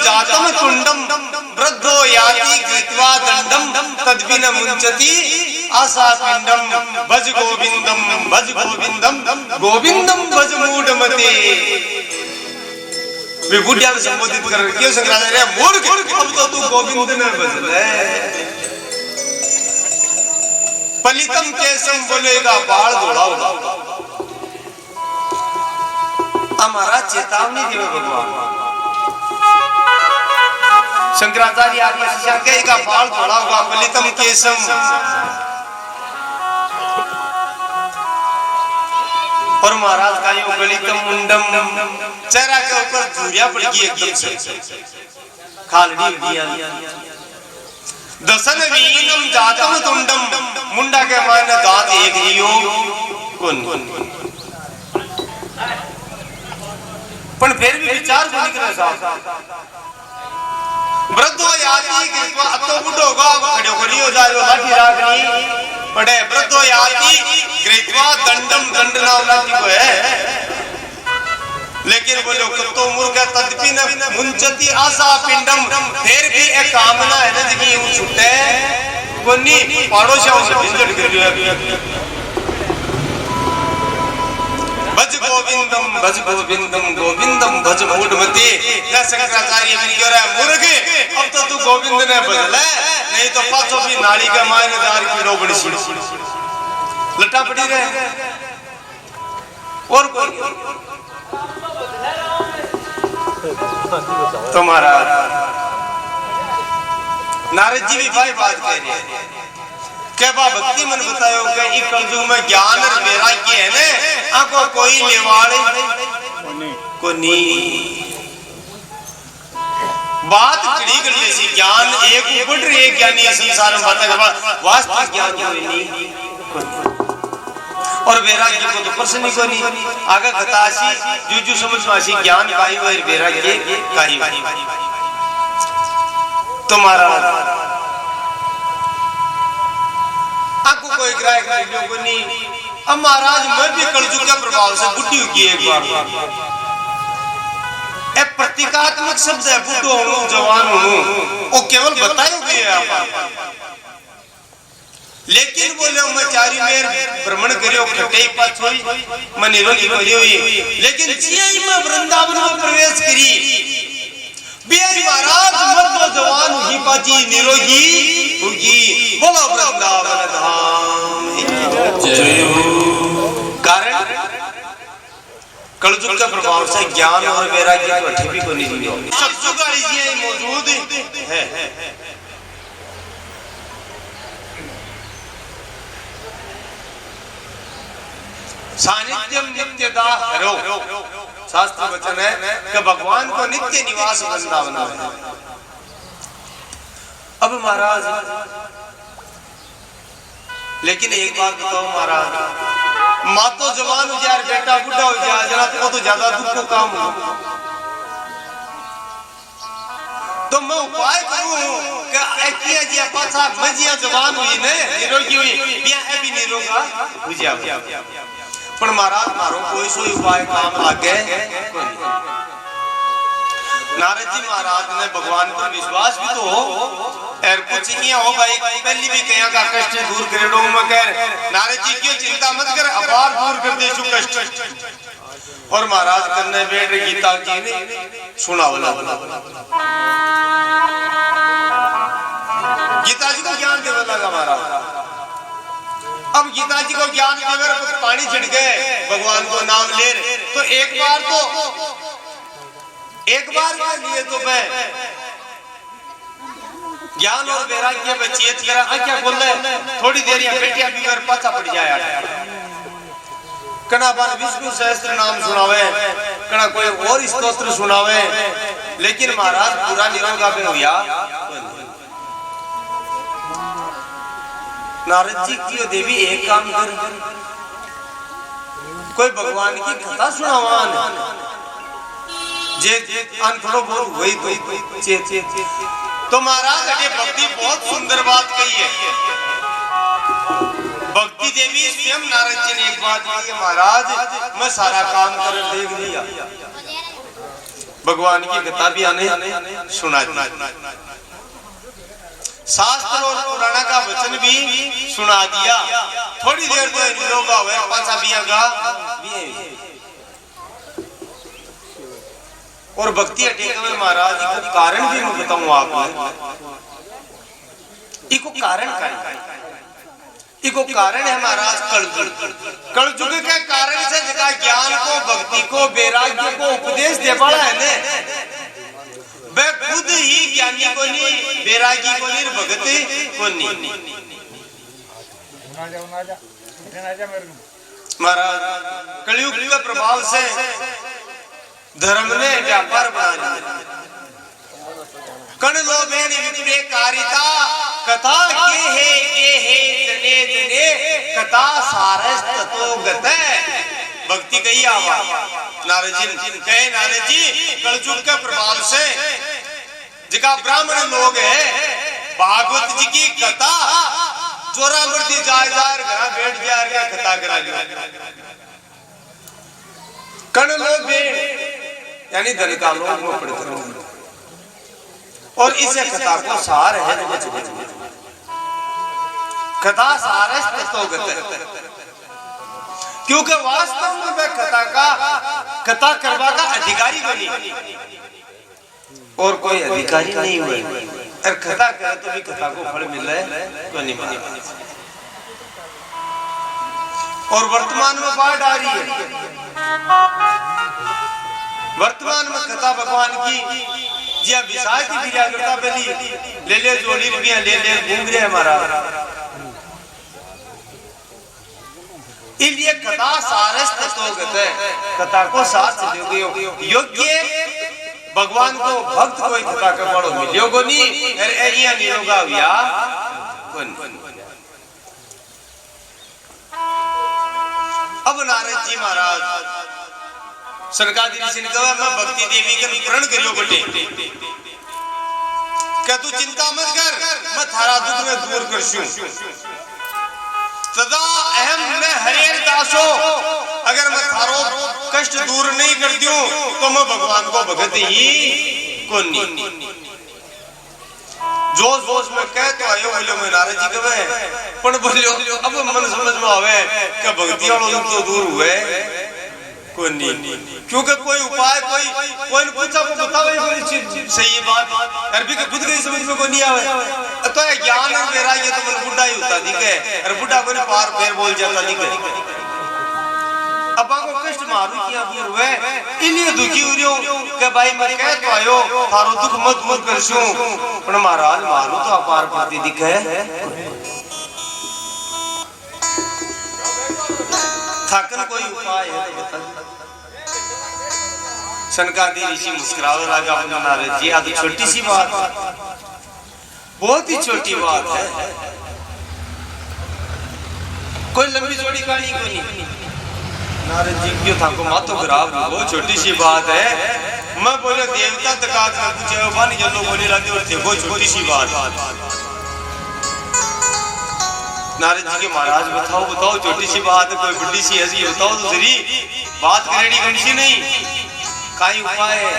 जातम तुंडम वृद्धो याति कृत्वा दंडम तद्विन मुंचति आशा पिंडम भज गोविंदम गोविंदम भज मूढ़मते। वे बुढ़िया को संबोधित कर रहे क्यों शंकराचार्य मूर्ख अब तो तू गोविंद ने भज ले। पलितम केसम बोलेगा बाल धोला होगा। हमारा चेतावनी देवे भगवान शंकराचार्य आपने शिष्य कहेगा बाल धोला होगा पलितम केसम। और महाराज का यो गलितम मुंडम चेहरा के ऊपर धुरिया पड़ गई एकदम से खालड़ी दिया। दसन वीनम जातम तुंडम मुंडा के माने दांत एक लियो कुन पण फिर भी विचार को निकले साहब वृद्धो याति कृत्वा तो बुढ़ो होगा खड़े खड़ी हो जाए लाठी राखनी पड़े वृद्धो याति कृत्वा दंडम दंड नावलाती को है। लेकिन बोलो कुत्तो मूर्ख तदपि न मुंचति आशा पिंडम फिर भी एक कामना है ना जी यूं छुटे कोनी पड़ोसियों से झंझट कर लिया। भज गोविंदम गोविंदम भज मूढ़मते। शंकराचार्य भी कह रहा है मूर्ख अब तो तू गोविंद ने बदला नहीं तो पाछो भी नाली का मायनेदार कीड़ो बड़ी सी लटा पड़ी रहे और कोई तुम्हारा नारद जी भी भाई बात कह रहे हैं क्या बा भक्ति मन बतायो के ई कलयुग में ज्ञान और वैराग्य है ने आको कोई लेवाड़े को नी बात चिड़ी कर जैसी ज्ञान एक ऊपर रे ज्ञानी संसार में बातें कर वास्तविक ज्ञान कोई नहीं और वैराग्य को तो प्रश्न ही कोई नहीं आगे गतासी जुजु समझ वासी ज्ञान काई और वैराग्य काई तुम्हारा आपको कोई ग्राह कर को नहीं। अब महाराज मैं भी कलयुग के प्रभाव से बुद्धि की एक बार ए प्रतीकात्मक शब्द है बुद्धो हूं जवान हूं वो केवल बतायो भी है आप लेकिन बोले मैं चारी मेर भ्रमण करियो खटे पाछ होई मैं निरोगी करियो लेकिन जिये मैं वृंदावन में प्रवेश करी बिहारी महाराज मर्दो जवान होगी पाची निरोगी होगी बोलो वृंदावन धाम जय हो। कारण कलयुग का प्रभाव से ज्ञान और वैराग्य को ठेपी को नहीं मिली सत्सुगारी जी मौजूद है। सानिध्यम नित्यदा हरो शास्त्र वचन है कि भगवान को नित्य निवास वृंदावन है। अब महाराज लेकिन एक बात बताओ महाराज माँ तो जवान हो जाए बेटा बुढ़ा हो जाए जरा तो ज्यादा दुख को काम हो तो मैं उपाय करूं कि जी पाछा मजिया जवान हुई ने निरोगी हुई बिया अभी निरोगा हो जाए पर महाराज मारो कोई सो उपाय काम आगे नारद जी महाराज ने भगवान पर विश्वास भी तो हो और कुछ किया हो भाई पहली भी कया का कष्ट दूर करेडो में कह नारद जी क्यों चिंता मत कर अपार दूर कर दे कष्ट। और महाराज करने बैठ गीता जी ने सुना बोला गीता जी को ज्ञान देने लगा महाराज। अब गीता जी को ज्ञान देकर कुछ पानी छिड़ गए भगवान को नाम ले तो एक बार के लिए तो मैं ज्ञान और वैराग्य में चेत करा क्या बोल रहे थोड़ी देर या बेटिया भी और पाछा पड़ जाए कना बार विष्णु सहस्त्र नाम सुनावे कना कोई और स्तोत्र सुनावे लेकिन महाराज पूरा निरोगा पे हुआ। नारद जी की देवी एक काम कर कोई भगवान की कथा सुनावान जे अनथोड़ो बहुत वही तो महाराज ये भक्ति बहुत सुंदर बात कही है। भक्ति देवी स्वयं नारद जी ने एक बात कही महाराज मैं सारा काम कर देख लिया भगवान की कथा भी आने सुना दी, शास्त्र और पुराना का वचन भी सुना दिया। थोड़ी देर तो निरोगा हुए पाचा बिया का और भक्ति अटेक में महाराज को कारण भी मैं बताऊं आपको। इको कारण इको कारण है महाराज कलयुग के कारण से जगह ज्ञान को, भक्ति को, वैराग्य को उपदेश दे पड़ा है ने वे खुद ही ज्ञानी को नहीं, वैरागी को नहीं, भगत को नहीं। महाराज कलयुग के प्रभाव से धर्म ने व्यापार बना लिया। कण लोभेन विप्रेकारिता कथा के हे जने जने कथा सारस ततो गत। भक्ति कही आवा नारद जी कहे, नारद जी कलयुग के प्रभाव से जिका ब्राह्मण लोग है भागवत जी की कथा चोरा मूर्ति जायदार घर बैठ गया कथा करा लिया। कण लोभेन यानी धन का लोभ में पड़ते और इसे कथा को सार है कथा सार है, क्योंकि वास्तव में वह कथा करवा का अधिकारी बनी और कोई अधिकारी नहीं हुए। और कथा करे तो भी कथा को फल मिल रहा है तो नहीं मानी। और वर्तमान में बाढ़ आ रही है, वर्तमान में कथा भगवान की जिया विशाल की विजय करता बली ले ले जोड़ी रुपया ले ले घूम रहे हमारा। इसलिए कथा सारस तत्वगत है, कथा को साथ से योग्य भगवान को भक्त कोई कथा का पढ़ो मिलियो को नहीं एरिया नहीं होगा भैया। अब नारद जी महाराज सरकारी ऋषि ने कहा मैं भक्ति देवी का प्रण करियो बटे, क्या तू चिंता मत कर, मैं थारा दुख में दूर करशूं। सदा अहम मैं हरिहर दासो, अगर मैं थारो कष्ट दूर नहीं कर दूं तो मैं भगवान को भगत ही को नहीं। जोश जोश में कह तो आयो बोलो मैं नारद जी कहे पण बोलियो अब मन समझ में आवे कि भक्ति वालों तो दूर हुए कोई नहीं, क्योंकि कोई उपाय कोई पूछा को बताओ कोई चीज सही बात अरबी के खुद के समझ में कोई नहीं आवे तो ज्ञान और वैराग्य तो मन बुढ़ा ही होता दिखे और बुढ़ा को पार फेर बोल जाता दिखे। अब आपको कष्ट मारू किया दूर हुए इन्हीं दुखी हो रही के भाई मैं कह तो आयो थारो दुख मत करशूं पण महाराज मारू तो अपार प्रति दिखे थाकन कोई उपाय है तो बता। सनकादी ऋषि मुस्कुराने लगा अपना नारद जी आज छोटी सी बात, बहुत ही छोटी बात है, कोई लंबी जोड़ी कहानी को नहीं। नारद जी क्यों था को मातो खराब बहुत छोटी सी बात है। मैं बोले देवता तकात में पूछे बन जलो बोले लगे और देखो छोटी सी बात। नारद जी के महाराज बताओ छोटी सी बात है कोई बड़ी सी ऐसी बताओ तो जरी बात करेड़ी गणसी नहीं काई उपाय है।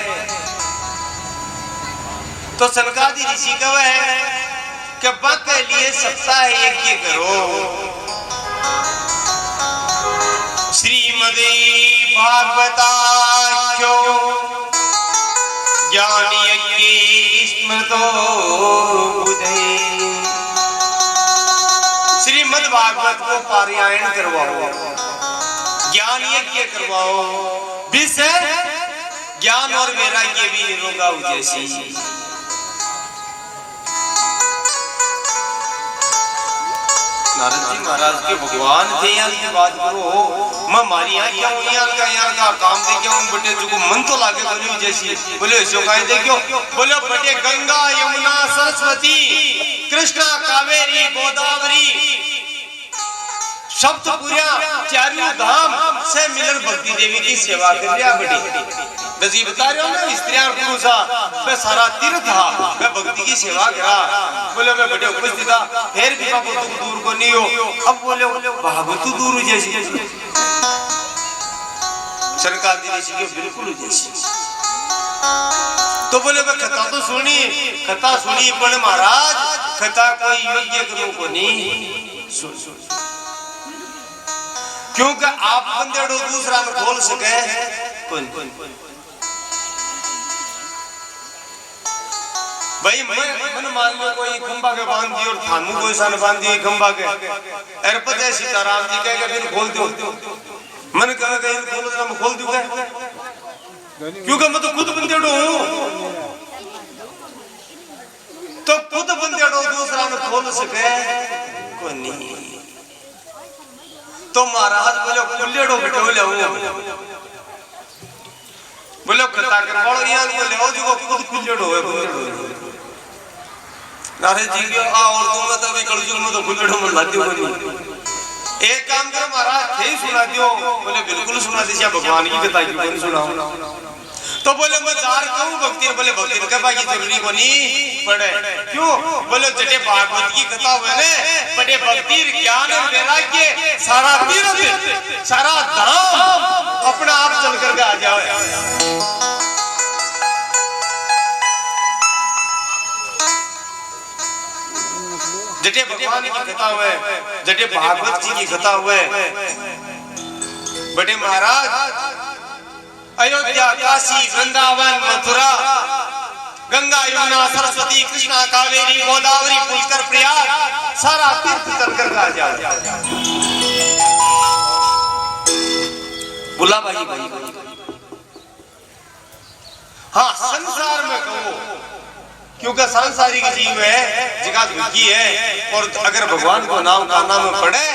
तो सनकादि ऋषि कह है कि बक के लिए सप्ताह यज्ञ करो। श्रीमदे भागवताख्यो ज्ञान यज्ञ स्मृतो बुधे। श्रीमद् भागवत को पारायण करवाओ, ज्ञान यज्ञ करवाओ, विषय ज्ञान और वैराग्य भी निरोगा जैसी। नारद जी महाराज के भगवान थे यहाँ की बात करो मैं मारी यहाँ का काम दे क्यों बटे जो मन तो लागे बोले जैसी बोले शोकाए दे क्यों बोले बटे गंगा यमुना सरस्वती कृष्णा कावेरी गोदावरी सप्तपुरिया चारों धाम से मिलन भक्ति देवी की सेवा कर लिया बड़ी दसी बता रहे हो ना स्त्रियां पुरुषा मैं सारा तीर्थ था मैं भक्ति की सेवा करा बोले मैं बड़े उपस्थित था फिर भी बाबू तुम दूर को नहीं हो। अब बोले भागवत तू दूर जैसी सरकार दी ऋषि के बिल्कुल जैसी तो बोले कथा तो सुनी, कथा सुनी पर महाराज कथा कोई योग्य गुरु को नहीं सुन। क्योंकि आप बंदे दूसरा में खोल सके भाई मन मान लो कोई खंबा के बांध दी और थानू कोई सन बांध दी खंबा के अरे पता सीताराम जी कहेगा फिर खोल दो मन कहेगा इन खोलो तो मैं खोल दूंगा क्योंकि मैं तो खुद बंदेड़ो हूं तो खुद बंदेड़ो दूसरा में खोल सके कोई नहीं। तो महाराज बोले खुलेड़ो बिठोले हूं बोले कथा कर बोलो यार बोले ओ जी को खुद खुलेड़ो है नारे जी के आ और तुम तो भी कलयुग में तो खुलेड़ो में लाती हो नहीं। एक काम करो महाराज थे सुना दियो बोले बिल्कुल सुना दीजिए भगवान की कथा क्यों नहीं सुनाओ। तो बोले मैं जार कहूं भक्ति बोले भक्ति के बाकी जरूरी को नहीं पड़े क्यों बोले जटे भागवत की कथा हुए ने बड़े भक्ति ज्ञान और वैराग्य सारा तीर्थ सारा धाम अपना आप चल करके आ जाए। जटे भगवान की कथा हुए जटे भागवत जी की कथा हुए बड़े महाराज अयोध्या काशी वृंदावन मथुरा गंगा यमुना सरस्वती कृष्णा कावेरी गोदावरी पुष्कर प्रयाग सारा तीर्थ चलकर आ जाए। बुला भाई हाँ संसार में कहो क्योंकि सांसारिक जीव है जगह दुखी है और अगर भगवान को नाम का नाम पढ़े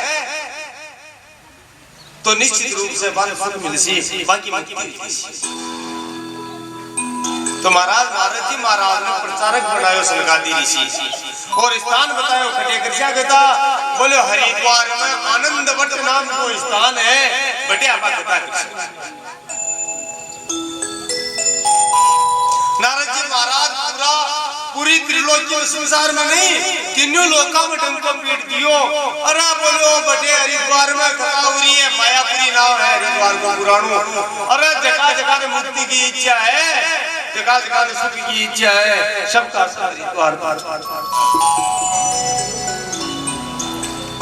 तो निश्चित रूप से फल मिलसी बाकी तो महाराज जी महाराज ने प्रचारक बनायो सनकादि ऋषि और स्थान बतायो खटे कृष्या कहता बोले हरिद्वार में आनंद वट नाम को स्थान है बटे आपा कथा कृष्ण नारद जी महाराज पूरी त्रिलोकी संसार में नहीं तीनों लोका में डंको पीट दियो अरे बोलो बटे हरिद्वार में कथा हो रही है मायापुरी नाम है हरिद्वार को पुराणों अरे जगह जगह में मुक्ति की इच्छा है जगह जगह में सुख की इच्छा है सबका हरिद्वार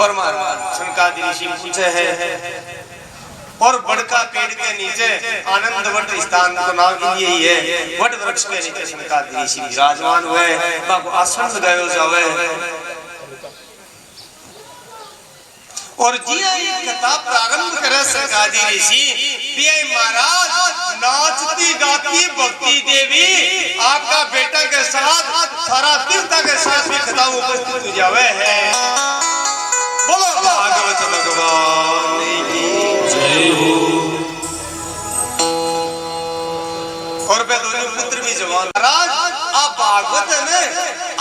और महाराज सनकादि ऋषि पूछे है और बड़का पेड़ के नीचे आनंद वट स्थान को नाम यही है वट वृक्ष के नीचे सनकादि ऋषि विराजमान हुए बाबू आसन लगायो जावे और जिया ये कथा प्रारंभ करे सनकादि ऋषि पिया महाराज नाचती गाती भक्ति देवी आपका बेटा के साथ सारा तीर्थ के साथ भी कथा उपस्थित हो जावे है। बोलो भागवत भगवान की और दोनों पुत्र भी जवान महाराज आप भागवत है ना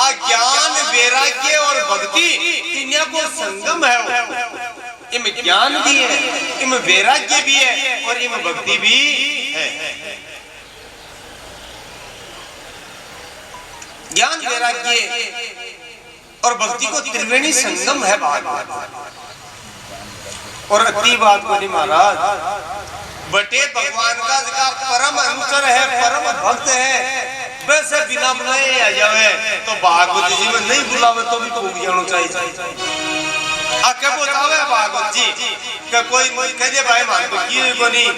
आ ज्ञान वैराग्य और भक्ति तीनों को संगम है इनमें ज्ञान भी है इनमें वैराग्य भी है और इनमें भक्ति भी है। ज्ञान वैराग्य और भक्ति को त्रिवेणी संगम है भागवत और अति बात को नहीं महाराज बटे भगवान का जगह परम अनुचर है परम भक्त है वैसे बिना बुलाए आ जावे तो भागवत जी में नहीं बुलावे तो भी भूख जाना चाहिए आके बतावे भागवत जी कि कोई कह दे भाई मान तो की को नहीं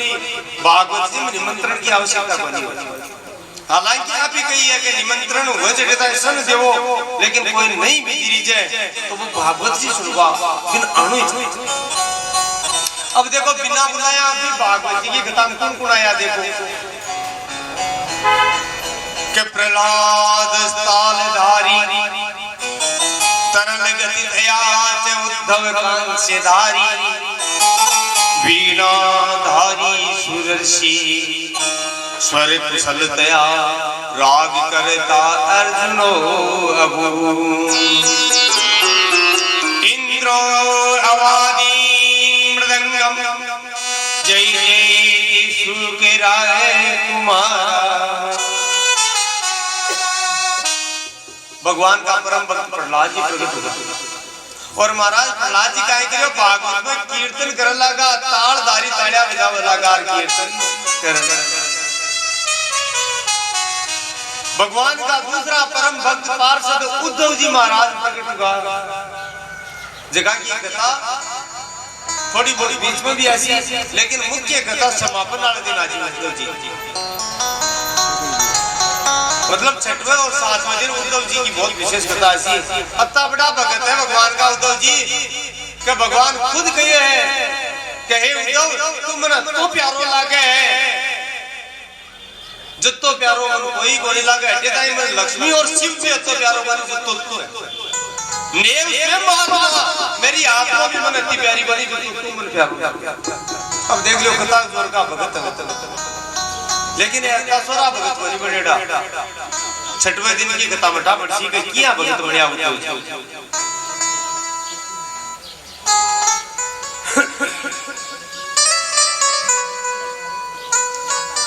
भागवत जी में निमंत्रण की आवश्यकता नहीं हालांकि आप ही कही है कि निमंत्रण हो जगह सन देवो लेकिन कोई नहीं भी गिरी जाए तो वो भागवत जी सुनवा बिन अणु अब देखो बिना बुलाया अभी भागवत जी की कथा में कौन कौन आया देखो कि प्रहलाद स्थालधारी तरल गति दयाच उद्धव कांस्यधारी वीणाधारी सुरर्षि स्वर कुशलतया राग करता अर्जुनो अभू इंद्रो अवादी मृदंगम जय जय सुकराय कुमार। भगवान का परम भक्त प्रहलाद जी प्रकट हुआ और महाराज प्रहलाद जी काहे करे भागवत में कीर्तन करने लगा ताड़धारी ताड़िया बजावे लगा कीर्तन करने भगवान का दूसरा परम भक्त पार्षद उद्धव जी महाराज प्रकट हुआ। जगह की कथा थोड़ी बड़ी बीच में भी ऐसी, लेकिन मुख्य कथा समापन वाले दिन आज उद्धव जी, मतलब 6वें और 7वें दिन उद्धव जी की बहुत विशेष कथा ऐसी। इतना बड़ा भगत है भगवान का उद्धव जी कि भगवान खुद कहे हैं, कहे उद्धव तुम ना तो प्यारो लागे है, जितो प्यारो मन कोई गोली लागे, जेदाई मन लक्ष्मी और शिव भी तो प्यारो मन जितो तो है नेव से मार मेरी आत्मा भी मन इतनी प्यारी बनी जो तुम मन प्यारो। अब देख लो कथा जोर का भगत है, लेकिन ऐसा सोरा भगत बनी बनेड़ा 6वें दिन की कथा मटा बड़ी के किया भगत बढ़िया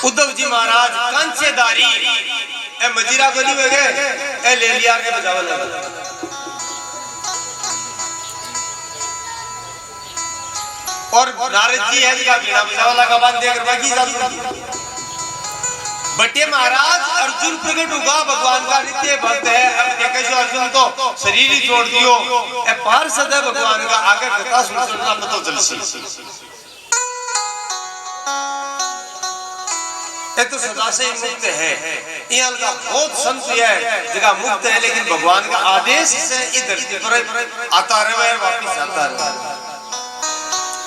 उद्धव जी महाराज कंचेदारी ए मजीरा गोली हो गए ए ले लिया के बजावल लगा। और नारद जी है जी का बीड़ा बजावल लगा बांध देकर बाकी जाती। बटे महाराज अर्जुन प्रकट हुआ, भगवान का नित्य भक्त है। अब देखे जो अर्जुन तो शरीर ही छोड़ दियो, ए पार्षद है भगवान का, आगे कथा सुनना पता चल सी। ये तो सदा से मुक्त है, यहाँ का बहुत संत है जगह मुक्त है, लेकिन भगवान का आदेश से इधर पर आता रहे वापिस आता रहे।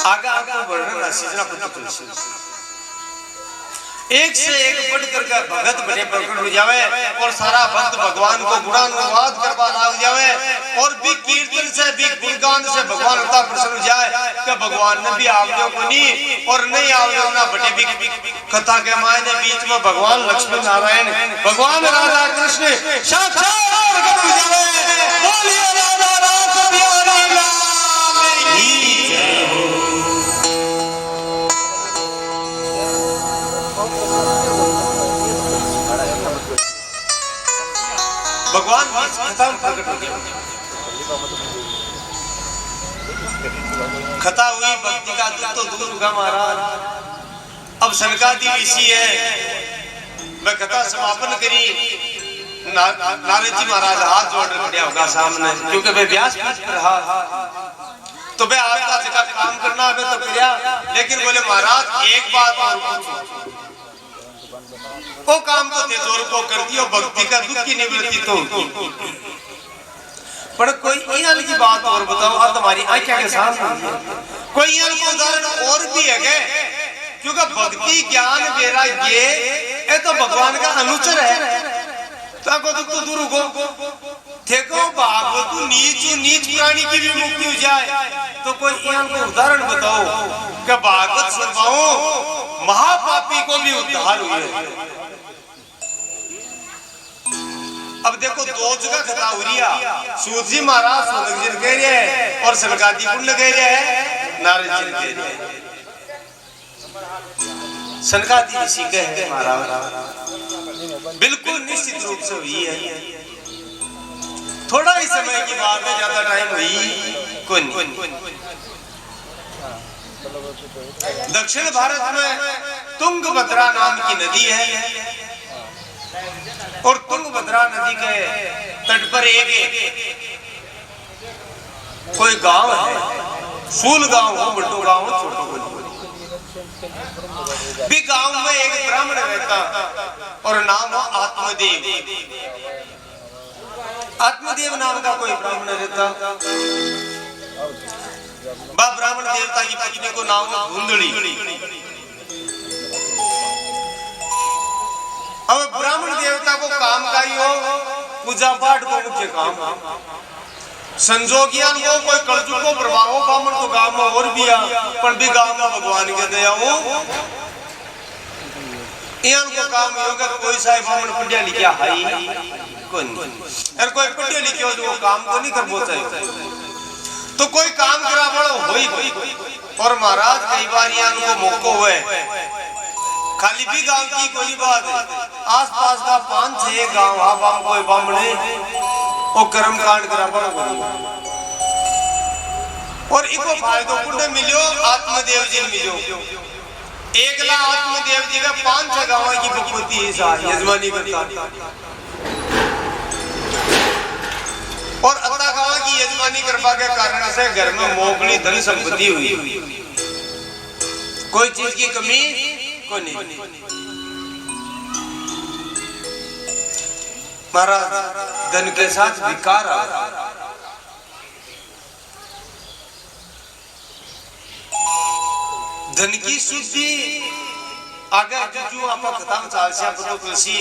आगे आपको वर्णन सीजना पता चल एक से एक बढ़ कर भगत बने प्रकट हो जावे और सारा भक्त भगवान को गुणानुवाद करवा लग जावे और भी कीर्तन से भी गुणगान से भगवान इतना प्रसन्न हो जाए कि भगवान ने भी आवजो को नहीं और नहीं आवजो ना बटे भी कथा के मायने बीच में भगवान लक्ष्मी नारायण भगवान राधा कृष्ण साक्षात प्रकट हो जावे। बोलिए राधा रास बिहारी लाल की जय। भगवान कथा प्रकट हो गया, कथा हुई भक्ति का तो दूर होगा महाराज। अब सनकादि ऋषि है, मैं कथा समापन करी, नारद जी महाराज हाथ जोड़ खड़े होगा सामने, क्योंकि वे व्यास पीठ पर रहा तो वे आपका जगह काम करना है तो किया, लेकिन बोले महाराज एक बात और पूछो। वो काम तो थे जोर को कर दियो, भक्ति का दुख की निवृत्ति तो पर कोई यहाँ की बात और बताओ। अब तुम्हारी आंखें के सामने कोई यहाँ को उदाहरण और भी है क्या? क्योंकि भक्ति ज्ञान मेरा ये तो भगवान का अनुचर है, तो दूर को देखो भागवत नीच प्राणी की भी मुक्ति हो जाए, तो कोई यहाँ को उदाहरण बताओ कि भागवत सुनवाओ महापापी को भी उद्धार हुए। अब देखो दो जगह कथा हो रही है, सूत जी महाराज सोनक जी कह रहे हैं और सनकादि कुंड कह रहे हैं, नारद जी कह रहे हैं। सनकादि ऋषि कहे महाराज बिल्कुल निश्चित रूप से हुई है, थोड़ा ही समय की बात है, ज्यादा टाइम हुई कोई नहीं। दक्षिण भारत में तुंगभद्रा नाम की नदी है और तुंगभद्रा नदी के तट पर एक कोई गांव है, फूल गांव हो, बड़ो गांव हो, छोटो भी गांव में एक ब्राह्मण रहता और नाम हो आत्मदेव। आत्मदेव नाम का कोई ब्राह्मण रहता, वह ब्राह्मण देवता की पत्नी को नाम हो धुंधली। अब ब्राह्मण देवता को काम का ही हो, पूजा पाठ को मुख्य काम, संजोगियां को कोई कलजुग को प्रभाव हो, ब्राह्मण तो गांव में और भी आ, पर भी गांव में भगवान के दया हो, इनको काम होगा कोई साहिब ब्राह्मण पढ़िया लिखा हाई कोई नहीं, और कोई पढ़िया लिखे हो जो काम को नहीं कर बोलता तो कोई काम करा बड़ो होई। और महाराज कई बार इनको मौका हुए खाली भी गांव की कोई बात है, आसपास का 5-6 गांव हा कोई ब्राह्मणे वो कर्म कांड करा बड़ो और इको फायदो पुण्य मिलो, आत्मदेव जी मिलो। एकला आत्मदेव जी का 5-6 गांव की भगवती यजमानी करता और अल्लाह खावा की यजमानी कृपा के कारण से घर में मोगली धन संपत्ति हुई, कोई चीज की कमी को नहीं। महाराज धन के साथ विकार आ, धन की शुद्धि आगे जो आप खत्म चाल से आप तो कृषि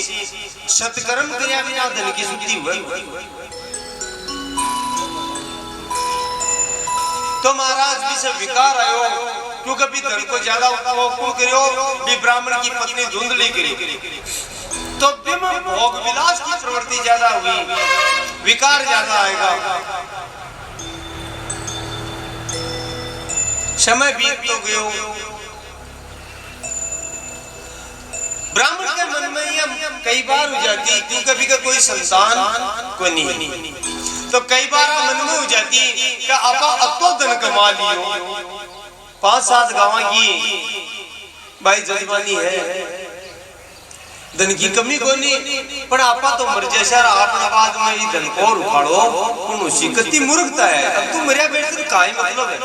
सत्कर्म करया बिना धन की शुद्धि हुई। तो महाराज भी से विकार आयो, क्यों कभी धन को ज्यादा उपभोग करियो, भी ब्राह्मण की पत्नी धुंधली करी, तो भोग विलास की प्रवृत्ति ज्यादा हुई, विकार ज्यादा आएगा। समय बीत तो गयो, ब्राह्मण के मन में यह कई बार हो जाती, क्यों कभी का कोई संतान को नहीं, तो कई बार मन में हो जाती कि आपा अब तो धन कमा लियो, 5-7 गांव की भाई जजमानी है, धन की कमी को नहीं, पर आपा तो मर जैसा आपने बाद में ये धन को उखाड़ो, कौन उसी कति मूर्खता है। अब तू मरिया बेटे का ही मतलब है,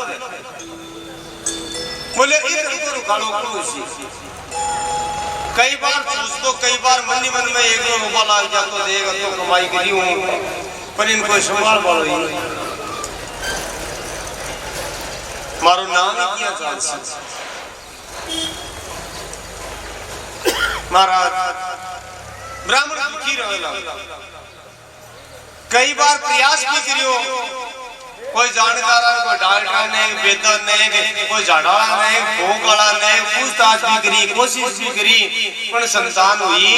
बोले ये धन को उखाड़ो कौन उसी। कई बार सोच दो, कई बार मन में एक रुपया लाग जा तो देगा तो कमाई करी हूँ, पर इनको संभाल पालो। मारो नाम ही किया चाल से महाराज ब्राह्मण दुखी रहेला, कई बार प्रयास भी करियो, कोई जानकार है, कोई डॉक्टर नहीं, वेदन नहीं, कोई झाड़ा नहीं, भोग वाला नहीं, पूछताछ भी करी, कोशिश भी करी, पर संतान हुई।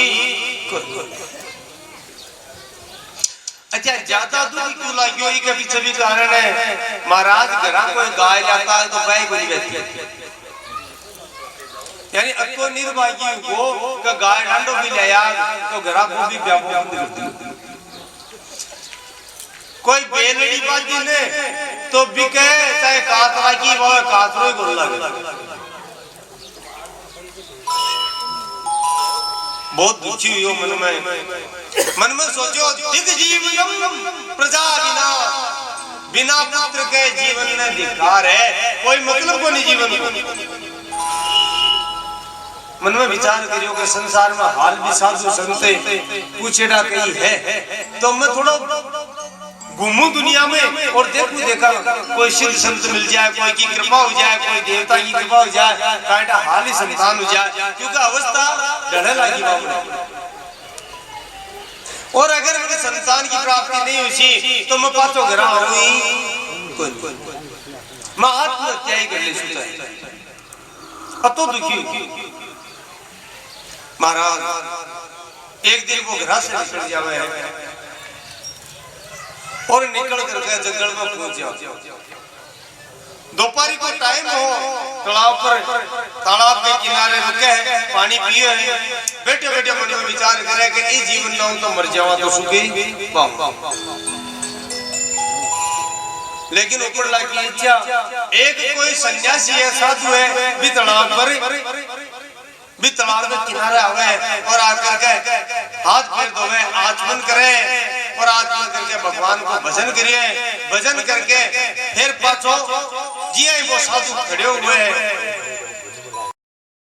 अच्छा ज्यादा दुख क्यों लगियो, ये पीछे भी कारण है। महाराज घर कोई गाय जाता है तो गाय को नहीं बेचती, यानी अतो निर्भागी को का गाय डांडो भी ले आ तो घर को भी व्यापार करती। कोई बेलड़ी बाजी ने तो बिके, चाहे कातरा की वो कातरो ही बोल लगे। बहुत दुखी हुई मन में सोचो, दिग जीवनम प्रजा बिना, बिना पुत्र के जीवन में धिक्कार है, कोई मतलब को नहीं जीवन को। मन में विचार करियो कि संसार में हाल भी साधु संत पूछेड़ा कहीं है, तो मैं थोड़ा घूमू दुनिया में और देखा कोई सिद्ध संत मिल जाए, कोई की कृपा हो जाए, कोई देवता की कृपा हो जाए, कांटा हाल ही संतान हो जाए, क्योंकि अवस्था डरे लगी बाबू। और अगर मेरे संतान की प्राप्ति नहीं हुई तो मैं पाछो घर आऊंगी, मैं आत्महत्या ही कर ले सोचा, अतो दुखी। महाराज एक दिन वो घर से निकल जावे और निकल करके जंगल में पहुंच जाओ। दोपहर को टाइम हो, तालाब के किनारे रुके हैं, पानी पिए हैं, बैठे बैठे मन में विचार करे कि इस जीवन में तो मर जावा तो सुखी पाऊं। लेकिन ऊपर लागी इच्छा, एक कोई सन्यासी है, साधु है, भी तालाब के किनारे आवे और आकर के हाथ पैर धोवे, आचमन करे और आचमन करके भगवान को भजन करिए, भजन करके फिर पाछो जिये वो साधु खड़े हुए हैं